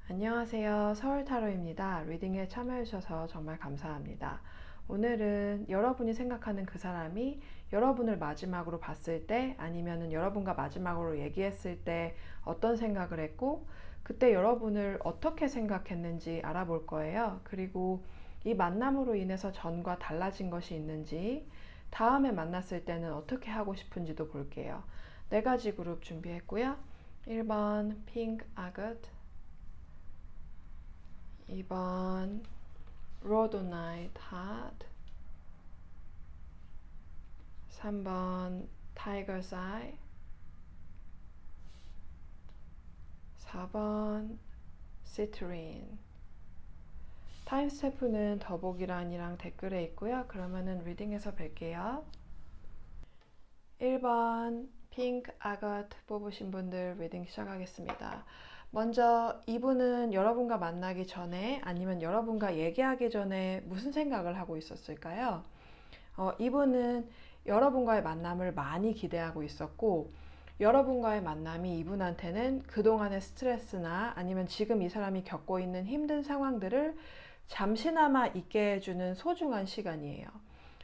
안녕하세요. 서울타로입니다. 리딩에 참여해주셔서 정말 감사합니다. 오늘은 여러분이 생각하는 그 사람이 여러분을 마지막으로 봤을 때 아니면은 여러분과 마지막으로 얘기했을 때 어떤 생각을 했고 그때 여러분을 어떻게 생각했는지 알아볼 거예요. 그리고 이 만남으로 인해서 전과 달라진 것이 있는지 다음에 만났을 때는 어떻게 하고 싶은지도 볼게요. 네 가지 그룹 준비했고요. 1번 핑크 아긋, 2번 로도나이트 핫, 3번 타이거스 아이, 4번 시트린. 타임스태프는 더보기란이랑 댓글에 있고요. 그러면은 리딩에서 뵐게요. 1번 핑크 아것 뽑으신 분들 리딩 시작하겠습니다. 먼저 이분은 여러분과 만나기 전에 아니면 여러분과 얘기하기 전에 무슨 생각을 하고 있었을까요? 이분은 여러분과의 만남을 많이 기대하고 있었고 여러분과의 만남이 이분한테는 그동안의 스트레스나 아니면 지금 이 사람이 겪고 있는 힘든 상황들을 잠시나마 잊게 해주는 소중한 시간이에요.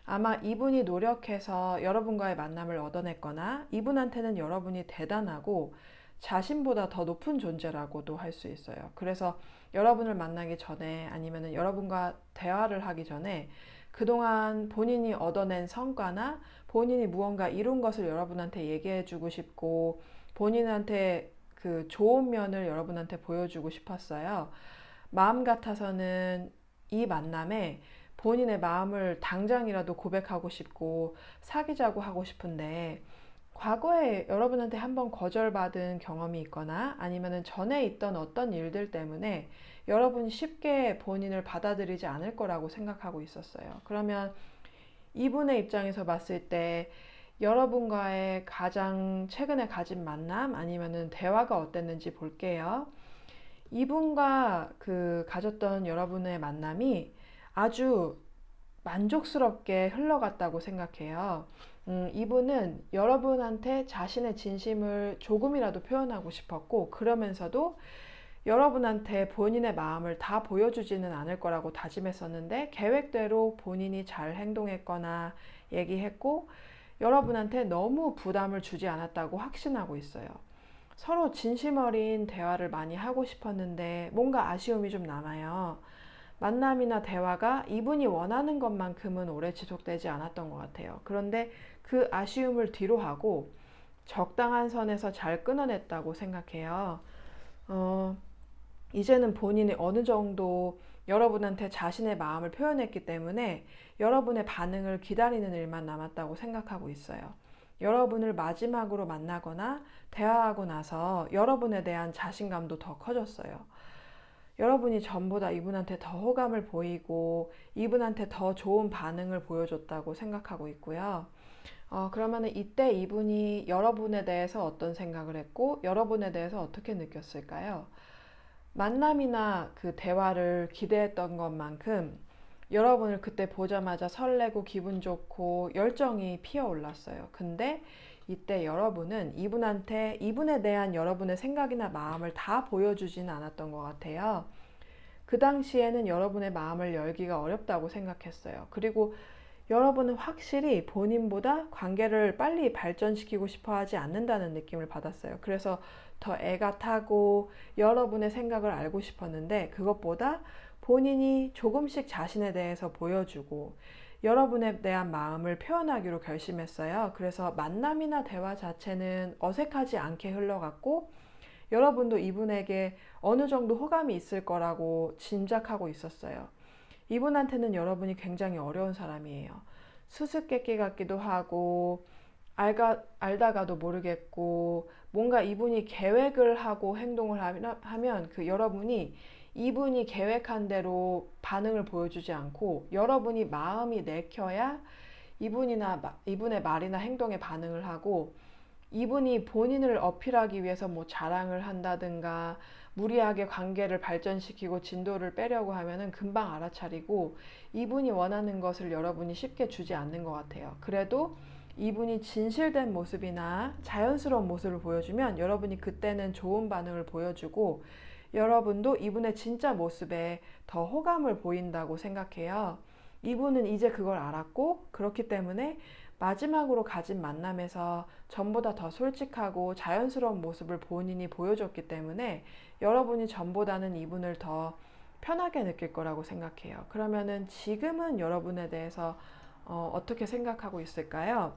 아마 이분이 노력해서 여러분과의 만남을 얻어냈거나 이분한테는 여러분이 대단하고 자신보다 더 높은 존재라고도 할 수 있어요. 그래서 여러분을 만나기 전에 아니면 여러분과 대화를 하기 전에 그동안 본인이 얻어낸 성과나 본인이 무언가 이룬 것을 여러분한테 얘기해 주고 싶고 본인한테 그 좋은 면을 여러분한테 보여주고 싶었어요. 마음 같아서는 이 만남에 본인의 마음을 당장이라도 고백하고 싶고 사귀자고 하고 싶은데 과거에 여러분한테 한번 거절받은 경험이 있거나 아니면 전에 있던 어떤 일들 때문에 여러분이 쉽게 본인을 받아들이지 않을 거라고 생각하고 있었어요. 그러면 이분의 입장에서 봤을 때 여러분과의 가장 최근에 가진 만남 아니면 대화가 어땠는지 볼게요. 이분과 가졌던 여러분의 만남이 아주 만족스럽게 흘러갔다고 생각해요. 이분은 여러분한테 자신의 진심을 조금이라도 표현하고 싶었고 그러면서도 여러분한테 본인의 마음을 다 보여주지는 않을 거라고 다짐했었는데 계획대로 본인이 잘 행동했거나 얘기했고 여러분한테 너무 부담을 주지 않았다고 확신하고 있어요. 서로 진심 어린 대화를 많이 하고 싶었는데 뭔가 아쉬움이 좀 남아요. 만남이나 대화가 이분이 원하는 것만큼은 오래 지속되지 않았던 것 같아요. 그런데 그 아쉬움을 뒤로 하고 적당한 선에서 잘 끊어냈다고 생각해요. 이제는 본인이 어느 정도 여러분한테 자신의 마음을 표현했기 때문에 여러분의 반응을 기다리는 일만 남았다고 생각하고 있어요. 여러분을 마지막으로 만나거나 대화하고 나서 여러분에 대한 자신감도 더 커졌어요. 여러분이 전보다 이분한테 더 호감을 보이고 이분한테 더 좋은 반응을 보여줬다고 생각하고 있고요. 그러면 이때 이분이 여러분에 대해서 어떤 생각을 했고 여러분에 대해서 어떻게 느꼈을까요? 만남이나 그 대화를 기대했던 것만큼 여러분을 그때 보자마자 설레고 기분 좋고 열정이 피어올랐어요. 근데 이때 여러분은 이분한테 이분에 대한 여러분의 생각이나 마음을 다 보여주지는 않았던 것 같아요. 그 당시에는 여러분의 마음을 열기가 어렵다고 생각했어요. 그리고 여러분은 확실히 본인보다 관계를 빨리 발전시키고 싶어 하지 않는다는 느낌을 받았어요. 그래서 더 애가 타고 여러분의 생각을 알고 싶었는데 그것보다 본인이 조금씩 자신에 대해서 보여주고 여러분에 대한 마음을 표현하기로 결심했어요. 그래서 만남이나 대화 자체는 어색하지 않게 흘러갔고 여러분도 이분에게 어느 정도 호감이 있을 거라고 짐작하고 있었어요. 이분한테는 여러분이 굉장히 어려운 사람이에요. 수수께끼 같기도 하고 알다가도 모르겠고 뭔가 이분이 계획을 하고 행동을 하면 여러분이 이분이 계획한 대로 반응을 보여주지 않고 여러분이 마음이 내켜야 이분의 말이나 행동에 반응을 하고 이분이 본인을 어필하기 위해서 뭐 자랑을 한다든가 무리하게 관계를 발전시키고 진도를 빼려고 하면은 금방 알아차리고 이분이 원하는 것을 여러분이 쉽게 주지 않는 것 같아요. 그래도 이분이 진실된 모습이나 자연스러운 모습을 보여주면 여러분이 그때는 좋은 반응을 보여주고 여러분도 이분의 진짜 모습에 더 호감을 보인다고 생각해요. 이분은 이제 그걸 알았고, 그렇기 때문에 마지막으로 가진 만남에서 전보다 더 솔직하고 자연스러운 모습을 본인이 보여줬기 때문에 여러분이 전보다는 이분을 더 편하게 느낄 거라고 생각해요. 그러면은 지금은 여러분에 대해서 어떻게 생각하고 있을까요?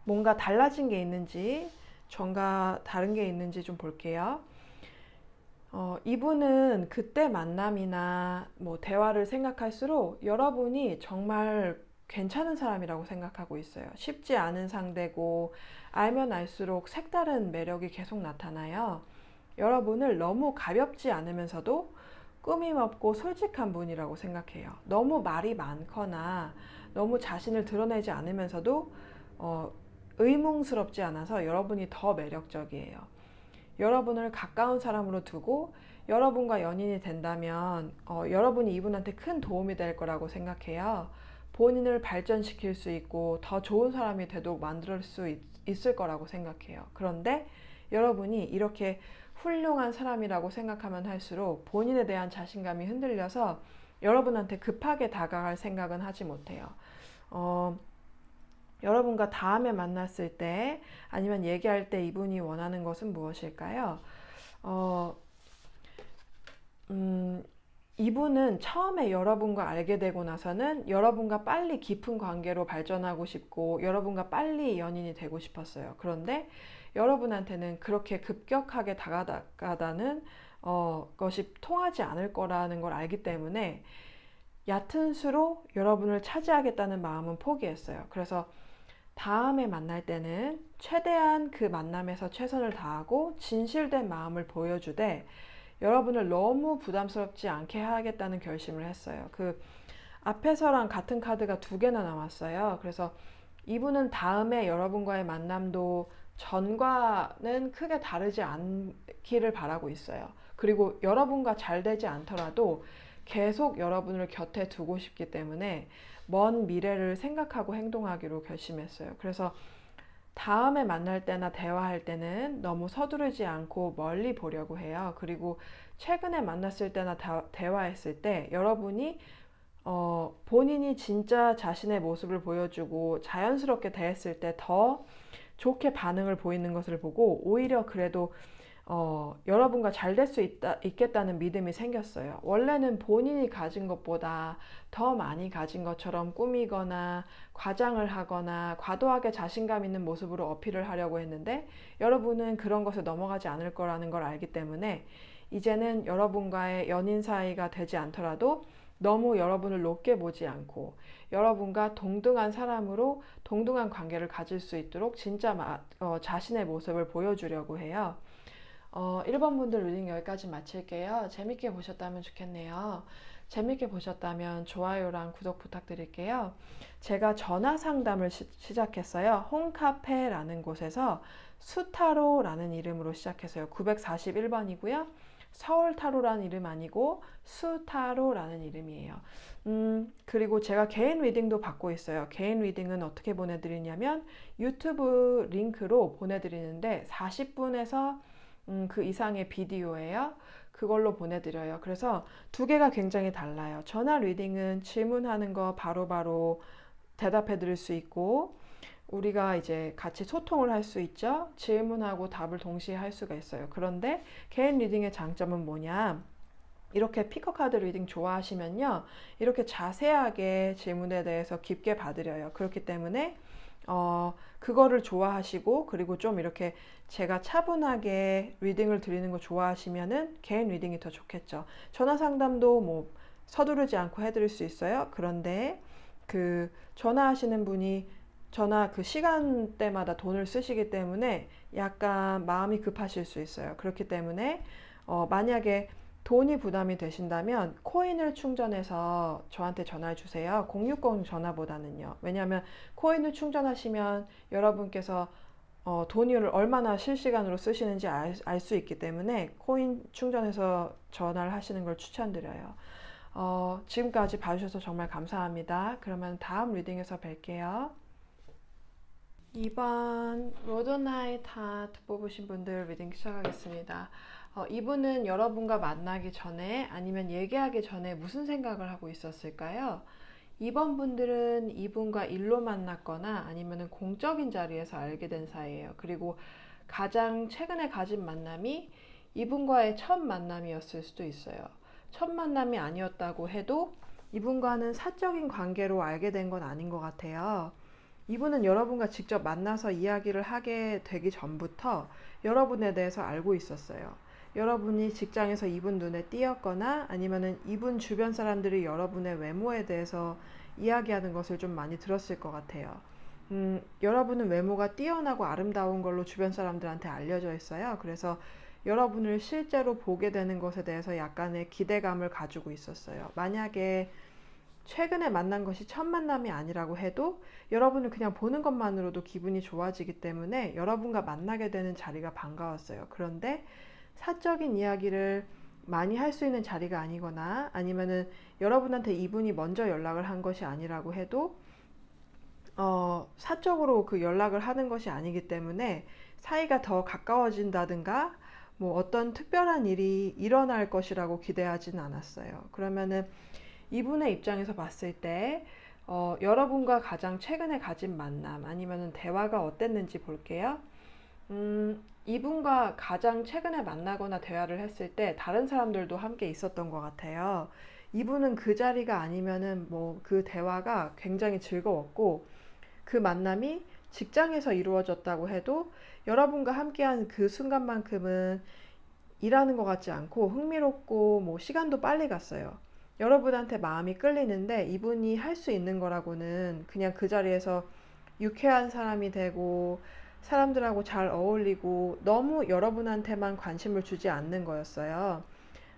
뭔가 달라진 게 있는지, 전과 다른 게 있는지 좀 볼게요. 이분은 그때 만남이나 뭐 대화를 생각할수록 여러분이 정말 괜찮은 사람이라고 생각하고 있어요. 쉽지 않은 상대고, 알면 알수록 색다른 매력이 계속 나타나요. 여러분을 너무 가볍지 않으면서도 꾸밈 없고 솔직한 분이라고 생각해요. 너무 말이 많거나 너무 자신을 드러내지 않으면서도 어, 의문스럽지 않아서 여러분이 더 매력적이에요. 여러분을 가까운 사람으로 두고 여러분과 연인이 된다면 여러분이 이분한테 큰 도움이 될 거라고 생각해요. 본인을 발전시킬 수 있고 더 좋은 사람이 되도록 만들 수 있을 거라고 생각해요. 그런데 여러분이 이렇게 훌륭한 사람이라고 생각하면 할수록 본인에 대한 자신감이 흔들려서 여러분한테 급하게 다가갈 생각은 하지 못해요. 여러분과 다음에 만났을 때 아니면 얘기할 때 이분이 원하는 것은 무엇일까요? 어, 이분은 처음에 여러분과 알게 되고 나서는 여러분과 빨리 깊은 관계로 발전하고 싶고 여러분과 빨리 연인이 되고 싶었어요. 그런데 여러분한테는 그렇게 급격하게 다가가다는 것이 통하지 않을 거라는 걸 알기 때문에 얕은 수로 여러분을 차지하겠다는 마음은 포기했어요. 그래서 다음에 만날 때는 최대한 그 만남에서 최선을 다하고 진실된 마음을 보여주되 여러분을 너무 부담스럽지 않게 하겠다는 결심을 했어요. 그 앞에서랑 같은 카드가 두 개나 남았어요. 그래서 이분은 다음에 여러분과의 만남도 전과는 크게 다르지 않기를 바라고 있어요. 그리고 여러분과 잘 되지 않더라도 계속 여러분을 곁에 두고 싶기 때문에 먼 미래를 생각하고 행동하기로 결심했어요. 그래서 다음에 만날 때나 대화할 때는 너무 서두르지 않고 멀리 보려고 해요. 그리고 최근에 만났을 때나 대화했을 때 여러분이 본인이 진짜 자신의 모습을 보여주고 자연스럽게 대했을 때 더 좋게 반응을 보이는 것을 보고 오히려 그래도 여러분과 잘 될 수 있겠다는 믿음이 생겼어요. 원래는 본인이 가진 것보다 더 많이 가진 것처럼 꾸미거나 과장을 하거나 과도하게 자신감 있는 모습으로 어필을 하려고 했는데 여러분은 그런 것을 넘어가지 않을 거라는 걸 알기 때문에 이제는 여러분과의 연인 사이가 되지 않더라도 너무 여러분을 높게 보지 않고 여러분과 동등한 사람으로 동등한 관계를 가질 수 있도록 진짜 자신의 모습을 보여주려고 해요. 1번 분들 리딩 여기까지 마칠게요. 재밌게 보셨다면 좋겠네요. 재밌게 보셨다면 좋아요랑 구독 부탁드릴게요. 제가 전화 상담을 시작했어요. 홈카페라는 곳에서 수타로라는 이름으로 시작했어요. 941번이고요. 서울타로라는 이름 아니고 수타로라는 이름이에요. 그리고 제가 개인 리딩도 받고 있어요. 개인 리딩은 어떻게 보내드리냐면 유튜브 링크로 보내드리는데 40분에서 그 이상의 비디오예요. 그걸로 보내드려요. 그래서 두 개가 굉장히 달라요. 전화 리딩은 질문하는 거 바로바로 대답해 드릴 수 있고 우리가 이제 같이 소통을 할 수 있죠. 질문하고 답을 동시에 할 수가 있어요. 그런데 개인 리딩의 장점은 뭐냐? 이렇게 피커카드 리딩 좋아하시면요. 이렇게 자세하게 질문에 대해서 깊게 봐드려요. 그렇기 때문에 그거를 좋아하시고 그리고 좀 이렇게 제가 차분하게 리딩을 드리는 거 좋아하시면은 개인 리딩이 더 좋겠죠. 전화 상담도 뭐 서두르지 않고 해드릴 수 있어요. 그런데 그 전화하시는 분이 전화 그 시간대마다 돈을 쓰시기 때문에 약간 마음이 급하실 수 있어요. 그렇기 때문에 만약에 돈이 부담이 되신다면 코인을 충전해서 저한테 전화해 주세요. 060 전화보다는요. 왜냐하면 코인을 충전하시면 여러분께서 돈을 얼마나 실시간으로 쓰시는지 알 수 있기 때문에 코인 충전해서 전화를 하시는 걸 추천드려요. 지금까지 봐주셔서 정말 감사합니다. 그러면 다음 리딩에서 뵐게요. 2번 로드나잇 하트 뽑으신 분들 리딩 시작하겠습니다. 이분은 여러분과 만나기 전에 아니면 얘기하기 전에 무슨 생각을 하고 있었을까요? 2번 분들은 이분과 일로 만났거나 아니면 공적인 자리에서 알게 된 사이예요. 그리고 가장 최근에 가진 만남이 이분과의 첫 만남이었을 수도 있어요. 첫 만남이 아니었다고 해도 이분과는 사적인 관계로 알게 된 건 아닌 것 같아요. 이분은 여러분과 직접 만나서 이야기를 하게 되기 전부터 여러분에 대해서 알고 있었어요. 여러분이 직장에서 이분 눈에 띄었거나 아니면은 이분 주변 사람들이 여러분의 외모에 대해서 이야기하는 것을 좀 많이 들었을 것 같아요. 여러분은 외모가 뛰어나고 아름다운 걸로 주변 사람들한테 알려져 있어요. 그래서 여러분을 실제로 보게 되는 것에 대해서 약간의 기대감을 가지고 있었어요. 만약에 최근에 만난 것이 첫 만남이 아니라고 해도 여러분을 그냥 보는 것만으로도 기분이 좋아지기 때문에 여러분과 만나게 되는 자리가 반가웠어요. 그런데 사적인 이야기를 많이 할 수 있는 자리가 아니거나 아니면은 여러분한테 이분이 먼저 연락을 한 것이 아니라고 해도 사적으로 그 연락을 하는 것이 아니기 때문에 사이가 더 가까워진다든가 뭐 어떤 특별한 일이 일어날 것이라고 기대하진 않았어요. 그러면은 이분의 입장에서 봤을 때 여러분과 가장 최근에 가진 만남 아니면은 대화가 어땠는지 볼게요. 이분과 가장 최근에 만나거나 대화를 했을 때 다른 사람들도 함께 있었던 것 같아요. 이분은 그 자리가 아니면은 뭐 그 대화가 굉장히 즐거웠고 그 만남이 직장에서 이루어졌다고 해도 여러분과 함께한 그 순간만큼은 일하는 것 같지 않고 흥미롭고 뭐 시간도 빨리 갔어요. 여러분한테 마음이 끌리는데 이분이 할 수 있는 거라고는 그냥 그 자리에서 유쾌한 사람이 되고 사람들하고 잘 어울리고 너무 여러분한테만 관심을 주지 않는 거였어요.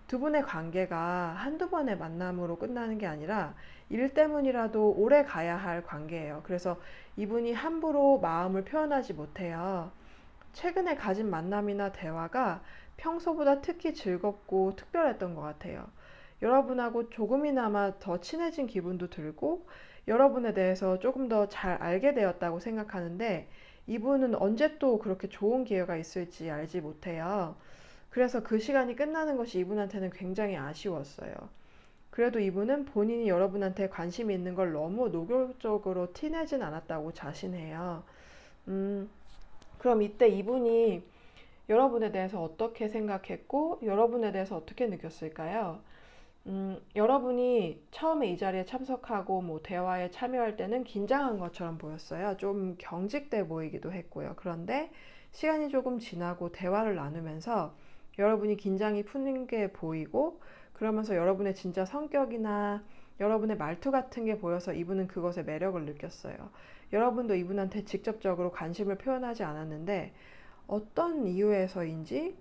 두 분의 관계가 한두 번의 만남으로 끝나는 게 아니라 일 때문이라도 오래 가야 할 관계예요. 그래서 이분이 함부로 마음을 표현하지 못해요. 최근에 가진 만남이나 대화가 평소보다 특히 즐겁고 특별했던 것 같아요. 여러분하고 조금이나마 더 친해진 기분도 들고 여러분에 대해서 조금 더 잘 알게 되었다고 생각하는데 이분은 언제 또 그렇게 좋은 기회가 있을지 알지 못해요. 그래서 그 시간이 끝나는 것이 이분한테는 굉장히 아쉬웠어요. 그래도 이분은 본인이 여러분한테 관심이 있는 걸 너무 노골적으로 티내진 않았다고 자신해요. 음, 그럼 이때 이분이 여러분에 대해서 어떻게 생각했고 여러분에 대해서 어떻게 느꼈을까요? 여러분이 처음에 이 자리에 참석하고 뭐 대화에 참여할 때는 긴장한 것처럼 보였어요. 좀 경직돼 보이기도 했고요. 그런데 시간이 조금 지나고 대화를 나누면서 여러분이 긴장이 푸는 게 보이고 그러면서 여러분의 진짜 성격이나 여러분의 말투 같은 게 보여서 이분은 그것에 매력을 느꼈어요. 여러분도 이분한테 직접적으로 관심을 표현하지 않았는데 어떤 이유에서인지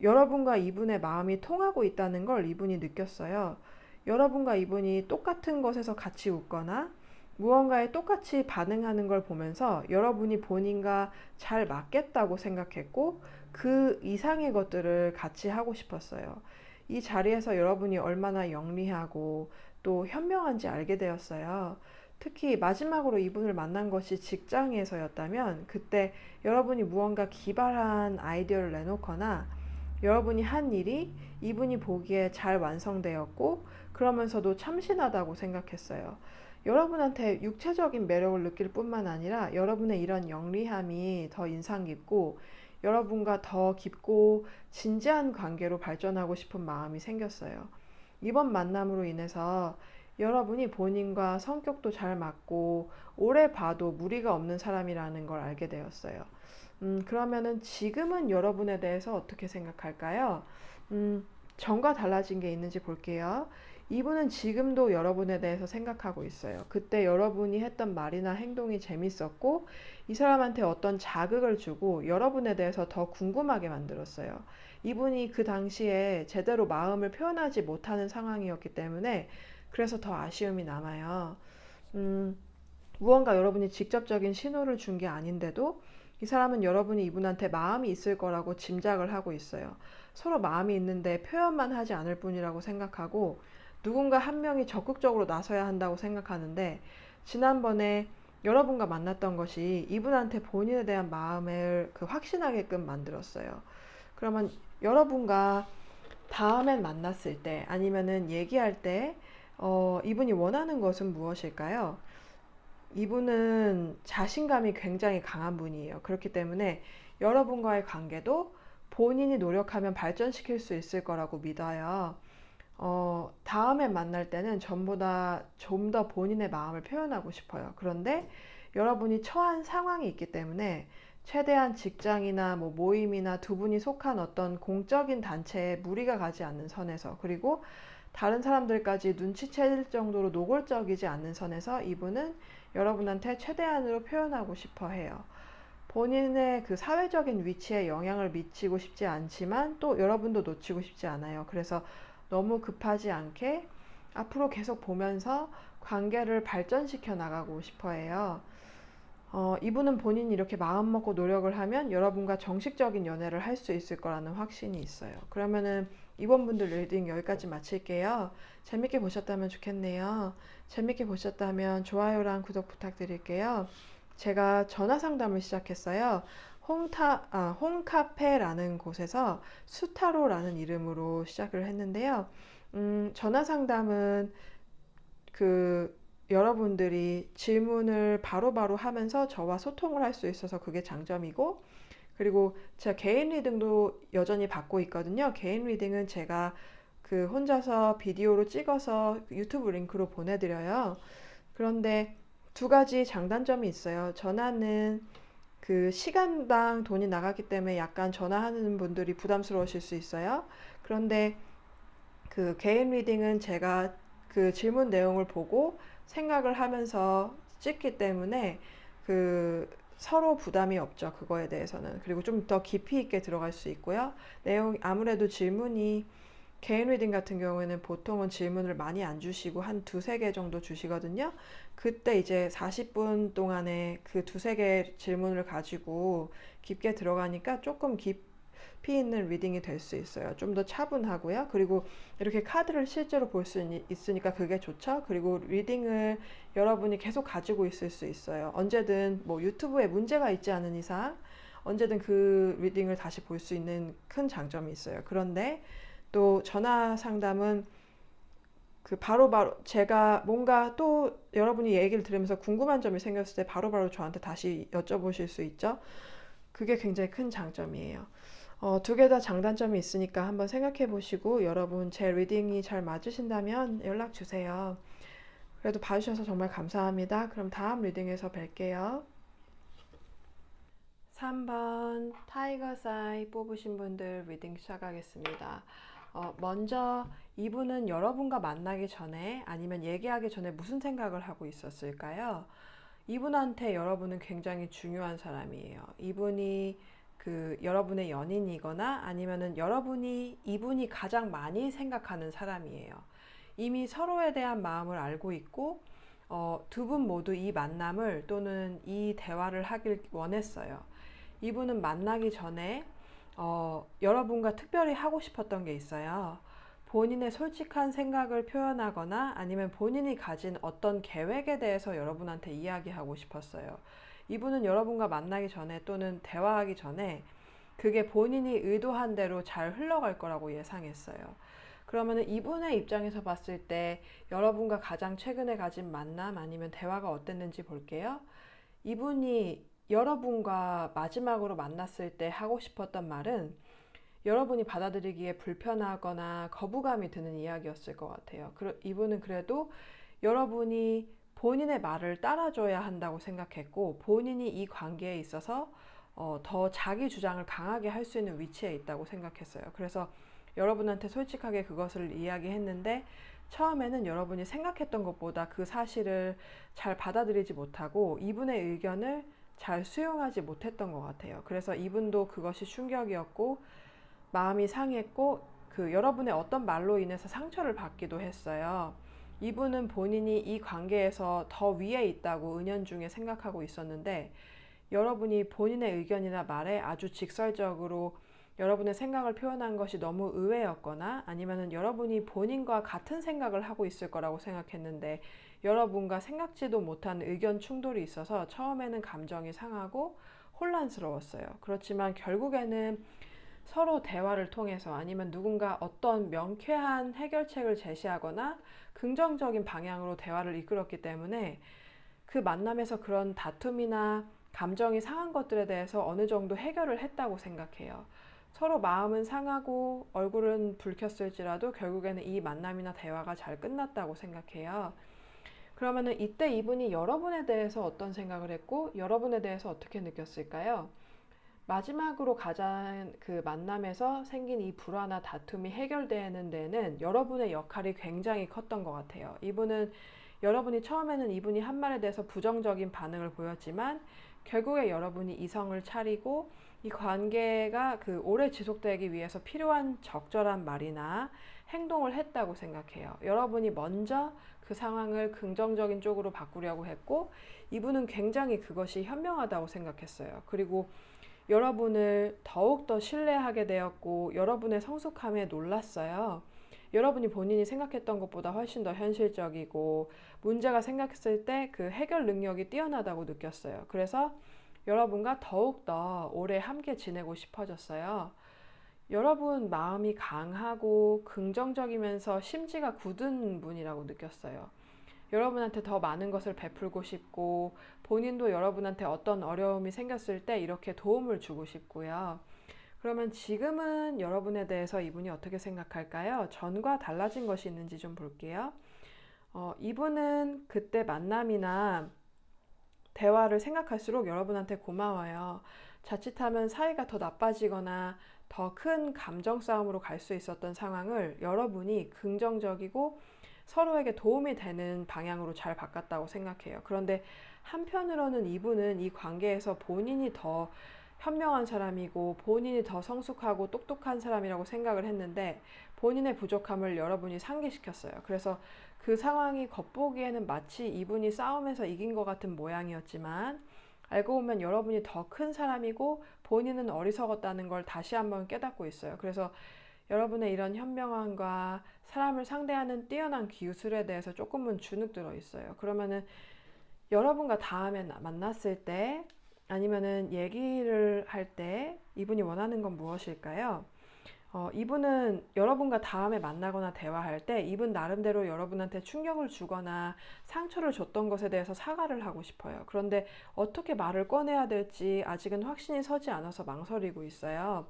여러분과 이분의 마음이 통하고 있다는 걸 이분이 느꼈어요. 여러분과 이분이 똑같은 것에서 같이 웃거나 무언가에 똑같이 반응하는 걸 보면서 여러분이 본인과 잘 맞겠다고 생각했고 그 이상의 것들을 같이 하고 싶었어요. 이 자리에서 여러분이 얼마나 영리하고 또 현명한지 알게 되었어요. 특히 마지막으로 이분을 만난 것이 직장에서였다면 그때 여러분이 무언가 기발한 아이디어를 내놓거나 여러분이 한 일이 이분이 보기에 잘 완성되었고 그러면서도 참신하다고 생각했어요. 여러분한테 육체적인 매력을 느낄 뿐만 아니라 여러분의 이런 영리함이 더 인상 깊고 여러분과 더 깊고 진지한 관계로 발전하고 싶은 마음이 생겼어요. 이번 만남으로 인해서 여러분이 본인과 성격도 잘 맞고 오래 봐도 무리가 없는 사람이라는 걸 알게 되었어요. 그러면은 지금은 여러분에 대해서 어떻게 생각할까요? 전과 달라진 게 있는지 볼게요. 이분은 지금도 여러분에 대해서 생각하고 있어요. 그때 여러분이 했던 말이나 행동이 재밌었고, 이 사람한테 어떤 자극을 주고 여러분에 대해서 더 궁금하게 만들었어요. 이분이 그 당시에 제대로 마음을 표현하지 못하는 상황이었기 때문에 그래서 더 아쉬움이 남아요. 음, 무언가 여러분이 직접적인 신호를 준 게 아닌데도 이 사람은 여러분이 이분한테 마음이 있을 거라고 짐작을 하고 있어요. 서로 마음이 있는데 표현만 하지 않을 뿐이라고 생각하고 누군가 한 명이 적극적으로 나서야 한다고 생각하는데 지난번에 여러분과 만났던 것이 이분한테 본인에 대한 마음을 그 확신하게끔 만들었어요. 그러면 여러분과 다음엔 만났을 때 아니면은 얘기할 때 이분이 원하는 것은 무엇일까요? 이분은 자신감이 굉장히 강한 분이에요. 그렇기 때문에 여러분과의 관계도 본인이 노력하면 발전시킬 수 있을 거라고 믿어요. 다음에 만날 때는 전보다 좀 더 본인의 마음을 표현하고 싶어요. 그런데 여러분이 처한 상황이 있기 때문에 최대한 직장이나 뭐 모임이나 두 분이 속한 어떤 공적인 단체에 무리가 가지 않는 선에서, 그리고 다른 사람들까지 눈치챌 정도로 노골적이지 않는 선에서 이분은 여러분한테 최대한으로 표현하고 싶어 해요. 본인의 그 사회적인 위치에 영향을 미치고 싶지 않지만 또 여러분도 놓치고 싶지 않아요. 그래서 너무 급하지 않게 앞으로 계속 보면서 관계를 발전시켜 나가고 싶어 해요. 이분은 본인이 이렇게 마음 먹고 노력을 하면 여러분과 정식적인 연애를 할 수 있을 거라는 확신이 있어요. 그러면은 이번 분들 리딩 여기까지 마칠게요. 재밌게 보셨다면 좋겠네요. 재밌게 보셨다면 좋아요랑 구독 부탁드릴게요. 제가 전화 상담을 시작했어요. 홈카페라는 곳에서 수타로라는 이름으로 시작을 했는데요. 전화 상담은 그 여러분들이 질문을 바로바로 하면서 저와 소통을 할 수 있어서 그게 장점이고, 그리고 제가 개인 리딩도 여전히 받고 있거든요. 개인 리딩은 제가 그 혼자서 비디오로 찍어서 유튜브 링크로 보내드려요. 그런데 두 가지 장단점이 있어요. 전화는 그 시간당 돈이 나가기 때문에 약간 전화하는 분들이 부담스러우실 수 있어요. 그런데 그 개인 리딩은 제가 그 질문 내용을 보고 생각을 하면서 찍기 때문에 그 서로 부담이 없죠. 그거에 대해서는. 그리고 좀 더 깊이 있게 들어갈 수 있고요. 내용 아무래도 질문이 개인 리딩 같은 경우에는 보통은 질문을 많이 안 주시고 한 두세 개 정도 주시거든요. 그때 이제 40분 동안에 그 두세 개 질문을 가지고 깊게 들어가니까 조금 깊이 있는 리딩이 될 수 있어요. 좀 더 차분하고요. 그리고 이렇게 카드를 실제로 볼 수 있으니까 그게 좋죠. 그리고 리딩을 여러분이 계속 가지고 있을 수 있어요. 언제든 뭐 유튜브에 문제가 있지 않은 이상 언제든 그 리딩을 다시 볼 수 있는 큰 장점이 있어요. 그런데 또 전화 상담은 그 바로바로 제가 뭔가 또 여러분이 얘기를 들으면서 궁금한 점이 생겼을 때 바로바로 저한테 다시 여쭤보실 수 있죠. 그게 굉장히 큰 장점이에요. 두 개 다 장단점이 있으니까 한번 생각해 보시고 여러분 제 리딩이 잘 맞으신다면 연락 주세요. 그래도 봐주셔서 정말 감사합니다. 그럼 다음 리딩에서 뵐게요. 3번 타이거 사이 뽑으신 분들 리딩 시작하겠습니다. 먼저 이분은 여러분과 만나기 전에 아니면 얘기하기 전에 무슨 생각을 하고 있었을까요? 이분한테 여러분은 굉장히 중요한 사람이에요. 이분이 그 여러분의 연인이거나 아니면은 여러분이 이분이 가장 많이 생각하는 사람이에요. 이미 서로에 대한 마음을 알고 있고 두 분 모두 이 만남을 또는 이 대화를 하길 원했어요. 이분은 만나기 전에 여러분과 특별히 하고 싶었던 게 있어요. 본인의 솔직한 생각을 표현하거나 아니면 본인이 가진 어떤 계획에 대해서 여러분한테 이야기하고 싶었어요. 이분은 여러분과 만나기 전에 또는 대화하기 전에 그게 본인이 의도한 대로 잘 흘러갈 거라고 예상했어요. 그러면 이분의 입장에서 봤을 때 여러분과 가장 최근에 가진 만남 아니면 대화가 어땠는지 볼게요. 이분이 여러분과 마지막으로 만났을 때 하고 싶었던 말은 여러분이 받아들이기에 불편하거나 거부감이 드는 이야기였을 것 같아요. 이분은 그래도 여러분이 본인의 말을 따라줘야 한다고 생각했고 본인이 이 관계에 있어서 더 자기 주장을 강하게 할 수 있는 위치에 있다고 생각했어요. 그래서 여러분한테 솔직하게 그것을 이야기했는데 처음에는 여러분이 생각했던 것보다 그 사실을 잘 받아들이지 못하고 이분의 의견을 잘 수용하지 못했던 것 같아요. 그래서 이분도 그것이 충격이었고 마음이 상했고 그 여러분의 어떤 말로 인해서 상처를 받기도 했어요. 이분은 본인이 이 관계에서 더 위에 있다고 은연중에 생각하고 있었는데 여러분이 본인의 의견이나 말에 아주 직설적으로 여러분의 생각을 표현한 것이 너무 의외였거나 아니면은 여러분이 본인과 같은 생각을 하고 있을 거라고 생각했는데 여러분과 생각지도 못한 의견 충돌이 있어서 처음에는 감정이 상하고 혼란스러웠어요. 그렇지만 결국에는 서로 대화를 통해서 아니면 누군가 어떤 명쾌한 해결책을 제시하거나 긍정적인 방향으로 대화를 이끌었기 때문에 그 만남에서 그런 다툼이나 감정이 상한 것들에 대해서 어느 정도 해결을 했다고 생각해요. 서로 마음은 상하고 얼굴은 붉혔을지라도 결국에는 이 만남이나 대화가 잘 끝났다고 생각해요. 그러면은 이때 이분이 여러분에 대해서 어떤 생각을 했고 여러분에 대해서 어떻게 느꼈을까요? 마지막으로 가장 그 만남에서 생긴 이 불화나 다툼이 해결되는 데는 여러분의 역할이 굉장히 컸던 것 같아요. 이분은 여러분이 처음에는 이분이 한 말에 대해서 부정적인 반응을 보였지만 결국에 여러분이 이성을 차리고 이 관계가 그 오래 지속되기 위해서 필요한 적절한 말이나 행동을 했다고 생각해요. 여러분이 먼저 그 상황을 긍정적인 쪽으로 바꾸려고 했고 이분은 굉장히 그것이 현명하다고 생각했어요. 그리고 여러분을 더욱더 신뢰하게 되었고 여러분의 성숙함에 놀랐어요. 여러분이 본인이 생각했던 것보다 훨씬 더 현실적이고 문제가 생겼을 때 그 해결 능력이 뛰어나다고 느꼈어요. 그래서 여러분과 더욱더 오래 함께 지내고 싶어졌어요. 여러분 마음이 강하고 긍정적이면서 심지가 굳은 분이라고 느꼈어요. 여러분한테 더 많은 것을 베풀고 싶고 본인도 여러분한테 어떤 어려움이 생겼을 때 이렇게 도움을 주고 싶고요. 그러면 지금은 여러분에 대해서 이분이 어떻게 생각할까요? 전과 달라진 것이 있는지 좀 볼게요. 이분은 그때 만남이나 대화를 생각할수록 여러분한테 고마워요. 자칫하면 사이가 더 나빠지거나 더 큰 감정 싸움으로 갈 수 있었던 상황을 여러분이 긍정적이고 서로에게 도움이 되는 방향으로 잘 바꿨다고 생각해요. 그런데 한편으로는 이분은 이 관계에서 본인이 더 현명한 사람이고 본인이 더 성숙하고 똑똑한 사람이라고 생각을 했는데 본인의 부족함을 여러분이 상기시켰어요. 그래서 그 상황이 겉보기에는 마치 이분이 싸움에서 이긴 것 같은 모양이었지만 알고 보면 여러분이 더 큰 사람이고 본인은 어리석었다는 걸 다시 한번 깨닫고 있어요. 그래서 여러분의 이런 현명함과 사람을 상대하는 뛰어난 기술에 대해서 조금은 주눅 들어 있어요. 그러면은 여러분과 다음에 만났을 때 아니면은 얘기를 할 때 이분이 원하는 건 무엇일까요? 이분은 여러분과 다음에 만나거나 대화할 때 이분 나름대로 여러분한테 충격을 주거나 상처를 줬던 것에 대해서 사과를 하고 싶어요. 그런데 어떻게 말을 꺼내야 될지 아직은 확신이 서지 않아서 망설이고 있어요.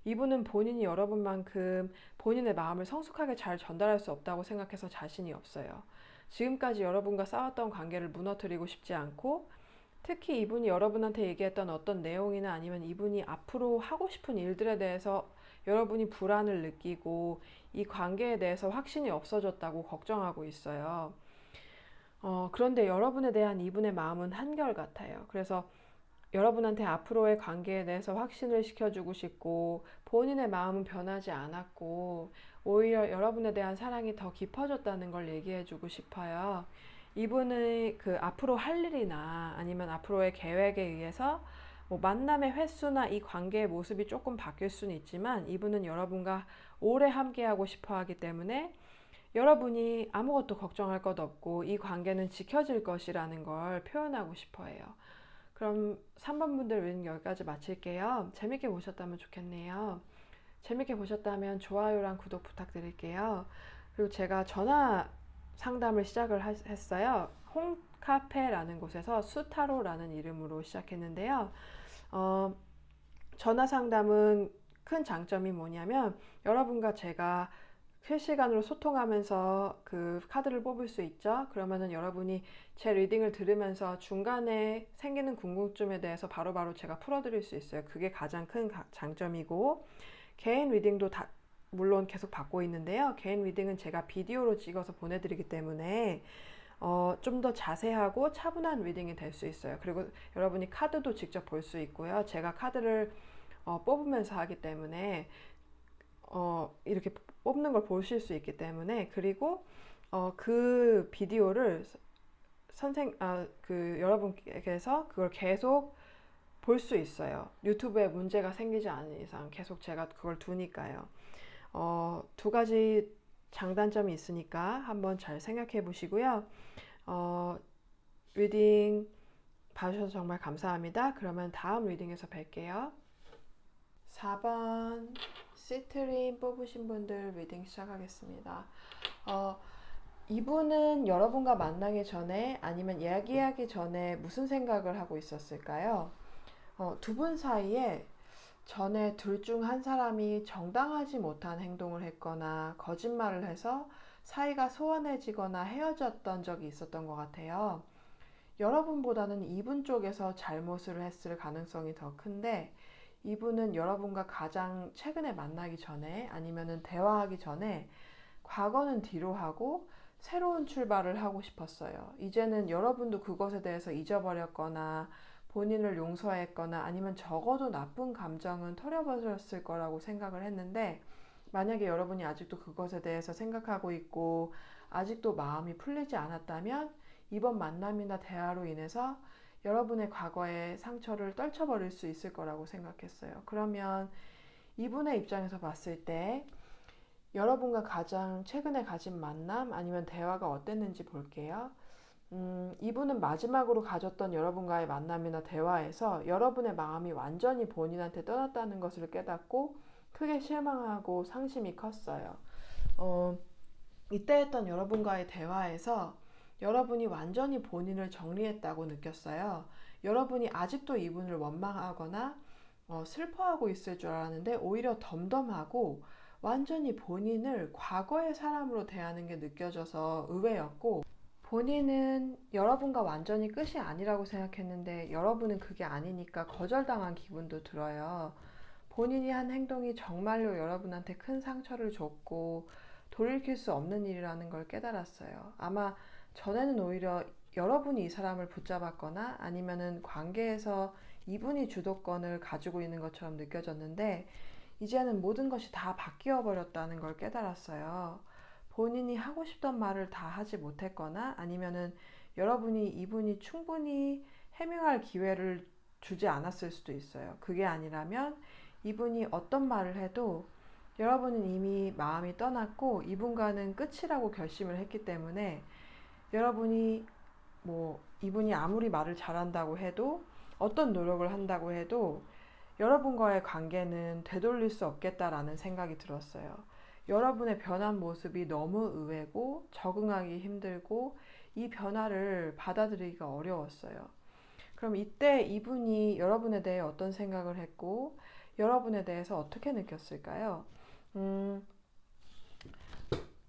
이분은 본인이 여러분만큼 본인의 마음을 성숙하게 잘 전달할 수 없다고 생각해서 자신이 없어요. 지금까지 여러분과 싸웠던 관계를 무너뜨리고 싶지 않고 특히 이분이 여러분한테 얘기했던 어떤 내용이나 아니면 이분이 앞으로 하고 싶은 일들에 대해서 여러분이 불안을 느끼고 이 관계에 대해서 확신이 없어졌다고 걱정하고 있어요. 그런데 여러분에 대한 이분의 마음은 한결같아요. 그래서 여러분한테 앞으로의 관계에 대해서 확신을 시켜주고 싶고 본인의 마음은 변하지 않았고 오히려 여러분에 대한 사랑이 더 깊어졌다는 걸 얘기해주고 싶어요. 이분의 그 앞으로 할 일이나 아니면 앞으로의 계획에 의해서 뭐 만남의 횟수나 이 관계의 모습이 조금 바뀔 수는 있지만 이분은 여러분과 오래 함께하고 싶어 하기 때문에 여러분이 아무것도 걱정할 것 없고 이 관계는 지켜질 것이라는 걸 표현하고 싶어 해요. 그럼 3번 분들 리딩 여기까지 마칠게요. 재밌게 보셨다면 좋겠네요. 재밌게 보셨다면 좋아요랑 구독 부탁드릴게요. 그리고 제가 전화 상담을 시작을 했어요. 홈카페라는 곳에서 수타로라는 이름으로 시작했는데요. 전화 상담은 큰 장점이 뭐냐면 여러분과 제가 실시간으로 소통하면서 그 카드를 뽑을 수 있죠. 그러면은 여러분이 제 리딩을 들으면서 중간에 생기는 궁금증에 대해서 바로바로 제가 풀어드릴 수 있어요. 그게 가장 큰 장점이고 개인 리딩도 물론 계속 받고 있는데요. 개인 리딩은 제가 비디오로 찍어서 보내드리기 때문에 좀 더 자세하고 차분한 리딩이 될 수 있어요. 그리고 여러분이 카드도 직접 볼 수 있고요. 제가 카드를 뽑으면서 하기 때문에 이렇게 뽑는 걸 보실 수 있기 때문에 그리고 그 비디오를 여러분께서 그걸 계속 볼 수 있어요. 유튜브에 문제가 생기지 않은 이상 계속 제가 그걸 두니까요. 두 가지 장단점이 있으니까 한번 잘 생각해 보시고요. 리딩 봐주셔서 정말 감사합니다. 그러면 다음 리딩에서 뵐게요. 4번 시트린 뽑으신 분들 리딩 시작하겠습니다. 이분은 여러분과 만나기 전에 아니면 이야기하기 전에 무슨 생각을 하고 있었을까요? 두 분 사이에 전에 둘 중 한 사람이 정당하지 못한 행동을 했거나 거짓말을 해서 사이가 소원해지거나 헤어졌던 적이 있었던 것 같아요. 여러분보다는 이분 쪽에서 잘못을 했을 가능성이 더 큰데, 이분은 여러분과 가장 최근에 만나기 전에 아니면은 대화하기 전에 과거는 뒤로 하고 새로운 출발을 하고 싶었어요. 이제는 여러분도 그것에 대해서 잊어버렸거나 본인을 용서했거나 아니면 적어도 나쁜 감정은 털어버렸을 거라고 생각을 했는데, 만약에 여러분이 아직도 그것에 대해서 생각하고 있고 아직도 마음이 풀리지 않았다면 이번 만남이나 대화로 인해서 여러분의 과거의 상처를 떨쳐버릴 수 있을 거라고 생각했어요. 그러면 이분의 입장에서 봤을 때 여러분과 가장 최근에 가진 만남 아니면 대화가 어땠는지 볼게요. 이분은 마지막으로 가졌던 여러분과의 만남이나 대화에서 여러분의 마음이 완전히 본인한테 떠났다는 것을 깨닫고 크게 실망하고 상심이 컸어요. 이때 했던 여러분과의 대화에서 여러분이 완전히 본인을 정리했다고 느꼈어요. 여러분이 아직도 이분을 원망하거나 슬퍼하고 있을 줄 알았는데 오히려 덤덤하고 완전히 본인을 과거의 사람으로 대하는 게 느껴져서 의외였고, 본인은 여러분과 완전히 끝이 아니라고 생각했는데 여러분은 그게 아니니까 거절당한 기분도 들어요. 본인이 한 행동이 정말로 여러분한테 큰 상처를 줬고 돌이킬 수 없는 일이라는 걸 깨달았어요. 아마 전에는 오히려 여러분이 이 사람을 붙잡았거나 아니면은 관계에서 이분이 주도권을 가지고 있는 것처럼 느껴졌는데, 이제는 모든 것이 다 바뀌어 버렸다는 걸 깨달았어요. 본인이 하고 싶던 말을 다 하지 못했거나 아니면은 여러분이 이분이 충분히 해명할 기회를 주지 않았을 수도 있어요. 그게 아니라면 이분이 어떤 말을 해도 여러분은 이미 마음이 떠났고 이분과는 끝이라고 결심을 했기 때문에, 여러분이 이분이 아무리 말을 잘한다고 해도 어떤 노력을 한다고 해도 여러분과의 관계는 되돌릴 수 없겠다라는 생각이 들었어요. 여러분의 변한 모습이 너무 의외고 적응하기 힘들고 이 변화를 받아들이기가 어려웠어요. 그럼 이때 이분이 여러분에 대해 어떤 생각을 했고 여러분에 대해서 어떻게 느꼈을까요?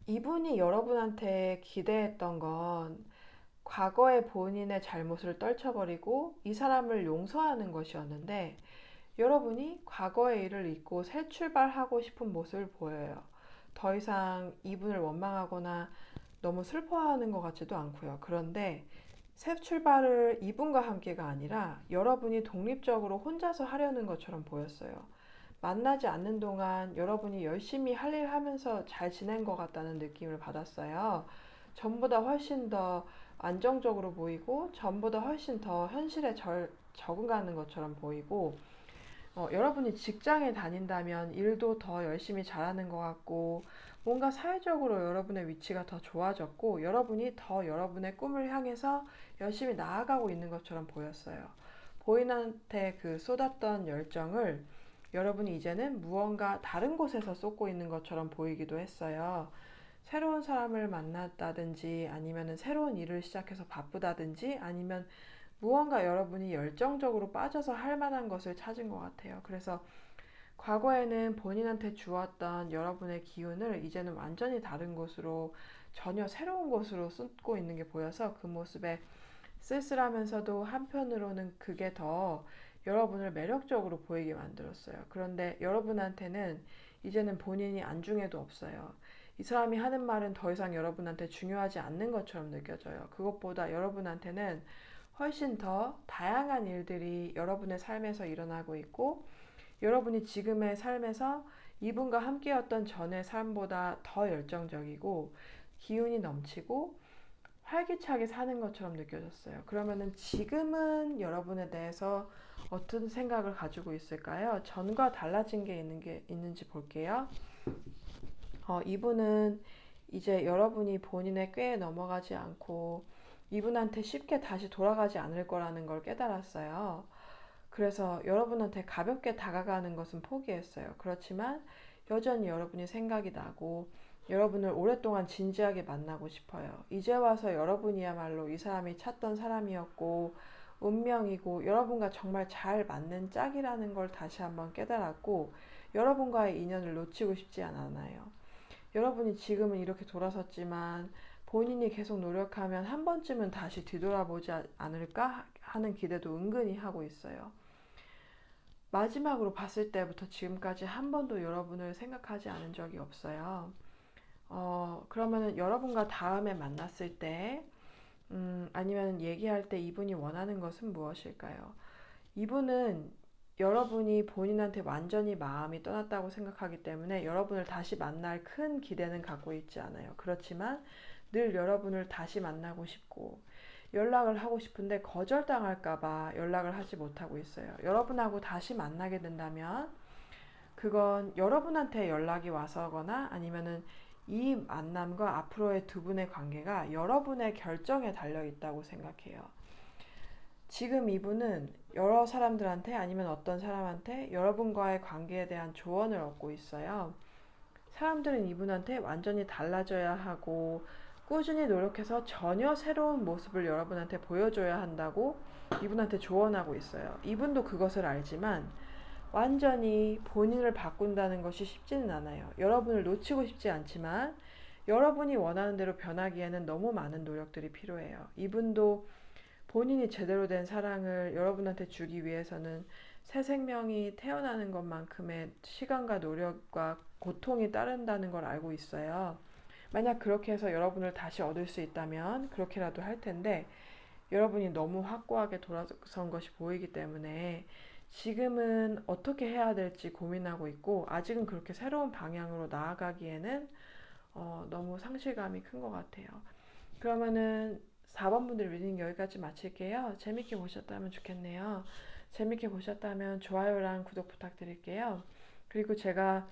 이분이 여러분한테 기대했던 건 과거의 본인의 잘못을 떨쳐버리고 이 사람을 용서하는 것이었는데, 여러분이 과거의 일을 잊고 새 출발하고 싶은 모습을 보여요. 더 이상 이분을 원망하거나 너무 슬퍼하는 것 같지도 않고요. 그런데 새 출발을 이분과 함께가 아니라 여러분이 독립적으로 혼자서 하려는 것처럼 보였어요. 만나지 않는 동안 여러분이 열심히 할 일 하면서 잘 지낸 것 같다는 느낌을 받았어요. 전보다 훨씬 더 안정적으로 보이고 전보다 훨씬 더 현실에 적응하는 것처럼 보이고, 여러분이 직장에 다닌다면 일도 더 열심히 잘하는 것 같고 뭔가 사회적으로 여러분의 위치가 더 좋아졌고 여러분이 더 여러분의 꿈을 향해서 열심히 나아가고 있는 것처럼 보였어요. 본인한테 그 쏟았던 열정을 여러분이 이제는 무언가 다른 곳에서 쏟고 있는 것처럼 보이기도 했어요. 새로운 사람을 만났다든지 아니면 새로운 일을 시작해서 바쁘다든지 아니면 무언가 여러분이 열정적으로 빠져서 할 만한 것을 찾은 것 같아요. 그래서 과거에는 본인한테 주었던 여러분의 기운을 이제는 완전히 다른 곳으로, 전혀 새로운 곳으로 쏟고 있는 게 보여서 그 모습에 쓸쓸하면서도 한편으로는 그게 더 여러분을 매력적으로 보이게 만들었어요. 그런데 여러분한테는 이제는 본인이 안중에도 없어요. 이 사람이 하는 말은 더 이상 여러분한테 중요하지 않는 것처럼 느껴져요. 그것보다 여러분한테는 훨씬 더 다양한 일들이 여러분의 삶에서 일어나고 있고, 여러분이 지금의 삶에서 이분과 함께였던 전의 삶보다 더 열정적이고 기운이 넘치고 활기차게 사는 것처럼 느껴졌어요. 그러면은 지금은 여러분에 대해서 어떤 생각을 가지고 있을까요? 전과 달라진 게 있는지 볼게요. 이분은 이제 여러분이 본인의 꾀에 넘어가지 않고 이분한테 쉽게 다시 돌아가지 않을 거라는 걸 깨달았어요. 그래서 여러분한테 가볍게 다가가는 것은 포기했어요. 그렇지만 여전히 여러분이 생각이 나고 여러분을 오랫동안 진지하게 만나고 싶어요. 이제 와서 여러분이야말로 이 사람이 찾던 사람이었고 운명이고 여러분과 정말 잘 맞는 짝이라는 걸 다시 한번 깨달았고 여러분과의 인연을 놓치고 싶지 않아요. 여러분이 지금은 이렇게 돌아섰지만 본인이 계속 노력하면 한 번쯤은 다시 뒤돌아보지 않을까 하는 기대도 은근히 하고 있어요. 마지막으로 봤을 때부터 지금까지 한 번도 여러분을 생각하지 않은 적이 없어요. 그러면은 여러분과 다음에 만났을 때, 아니면 얘기할 때 이분이 원하는 것은 무엇일까요? 이분은 여러분이 본인한테 완전히 마음이 떠났다고 생각하기 때문에 여러분을 다시 만날 큰 기대는 갖고 있지 않아요. 그렇지만 늘 여러분을 다시 만나고 싶고 연락을 하고 싶은데 거절당할까봐 연락을 하지 못하고 있어요. 여러분하고 다시 만나게 된다면 그건 여러분한테 연락이 와서거나 아니면은 이 만남과 앞으로의 두 분의 관계가 여러분의 결정에 달려 있다고 생각해요. 지금 이분은 여러 사람들한테 아니면 어떤 사람한테 여러분과의 관계에 대한 조언을 얻고 있어요. 사람들은 이분한테 완전히 달라져야 하고 꾸준히 노력해서 전혀 새로운 모습을 여러분한테 보여줘야 한다고 이분한테 조언하고 있어요. 이분도 그것을 알지만 완전히 본인을 바꾼다는 것이 쉽지는 않아요. 여러분을 놓치고 싶지 않지만 여러분이 원하는 대로 변하기에는 너무 많은 노력들이 필요해요. 이분도 본인이 제대로 된 사랑을 여러분한테 주기 위해서는 새 생명이 태어나는 것만큼의 시간과 노력과 고통이 따른다는 걸 알고 있어요. 만약 그렇게 해서 여러분을 다시 얻을 수 있다면 그렇게라도 할 텐데 여러분이 너무 확고하게 돌아선 것이 보이기 때문에 지금은 어떻게 해야 될지 고민하고 있고 아직은 그렇게 새로운 방향으로 나아가기에는 너무 상실감이 큰 것 같아요. 그러면은 4번 분들 리딩 여기까지 마칠게요. 재밌게 보셨다면 좋겠네요. 재밌게 보셨다면 좋아요랑 구독 부탁드릴게요. 그리고 제가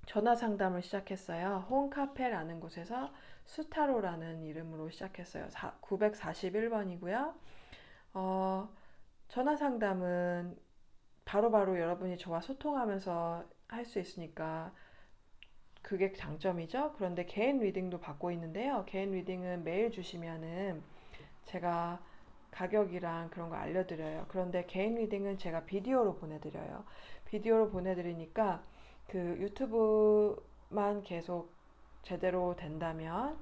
전화 상담을 시작했어요. 홈카페라는 곳에서 수타로라는 이름으로 시작했어요. 941번이고요. 전화 상담은 바로바로 여러분이 저와 소통하면서 할 수 있으니까 그게 장점이죠. 그런데 개인 리딩도 받고 있는데요. 개인 리딩은 메일 주시면은 제가 가격이랑 그런 거 알려드려요. 그런데 개인 리딩은 제가 비디오로 보내드려요. 비디오로 보내드리니까 그 유튜브만 계속 제대로 된다면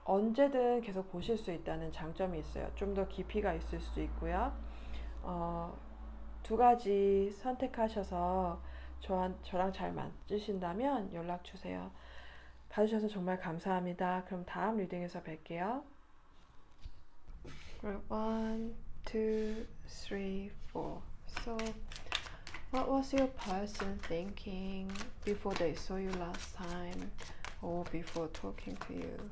언제든 계속 보실 수 있다는 장점이 있어요. 좀 더 깊이가 있을 수도 있고요. 두 가지 선택하셔서 저랑 잘 맞으신다면 연락 주세요. 봐주셔서 정말 감사합니다. 그럼 다음 리딩에서 뵐게요. Right, 1, 2, 3, 4. So, what was your person thinking before they saw you last time or before talking to you?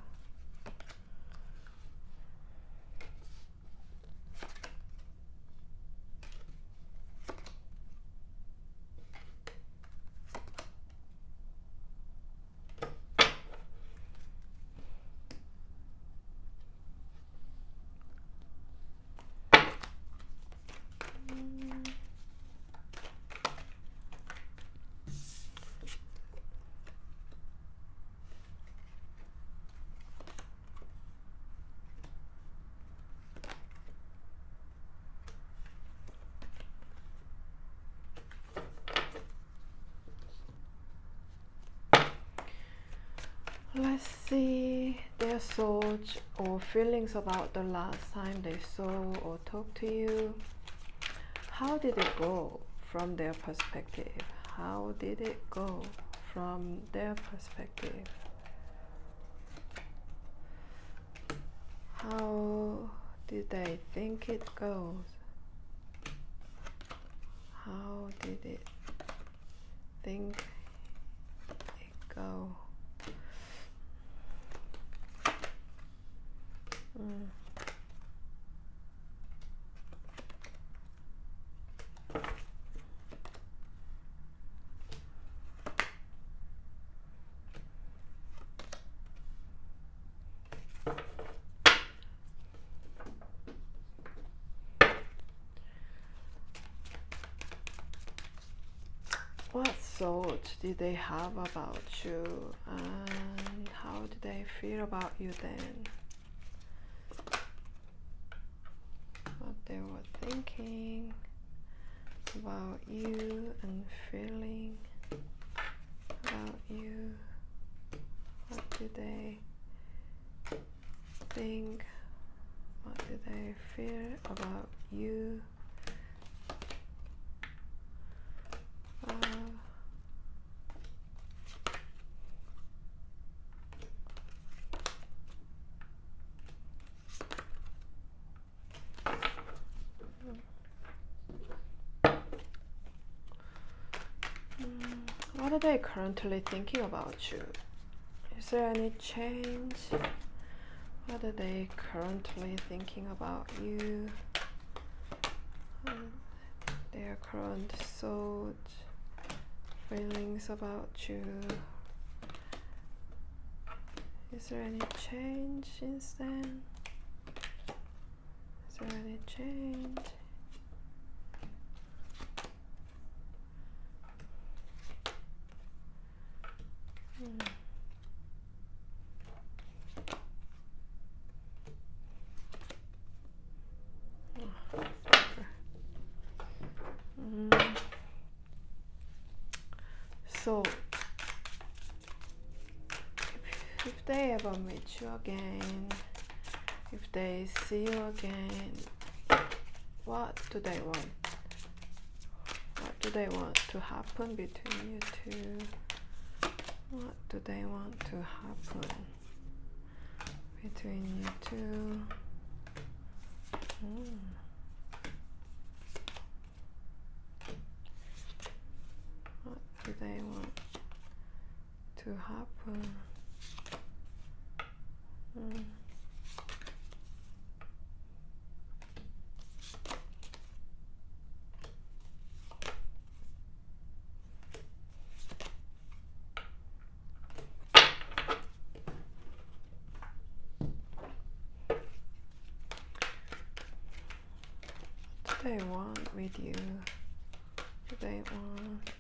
Let's see their thoughts or feelings about the last time they saw or talked to you. How did it go from their perspective? How did it go from their perspective? How did they think it goes? How did it think it go? thought did they have about you, and how did they feel about you then? What they were thinking about you and feeling about you. What did they think? What did they feel about you? What are they currently thinking about you? Is there any change? What are they currently thinking about you? Their current thoughts, feelings about you. Is there any change since then? Is there any change? So, if they ever meet you again, if they see you again, what do they want? What do they want to happen between you two? What do they want to happen between you two? What do they want to happen? What do they want with you? What do they want?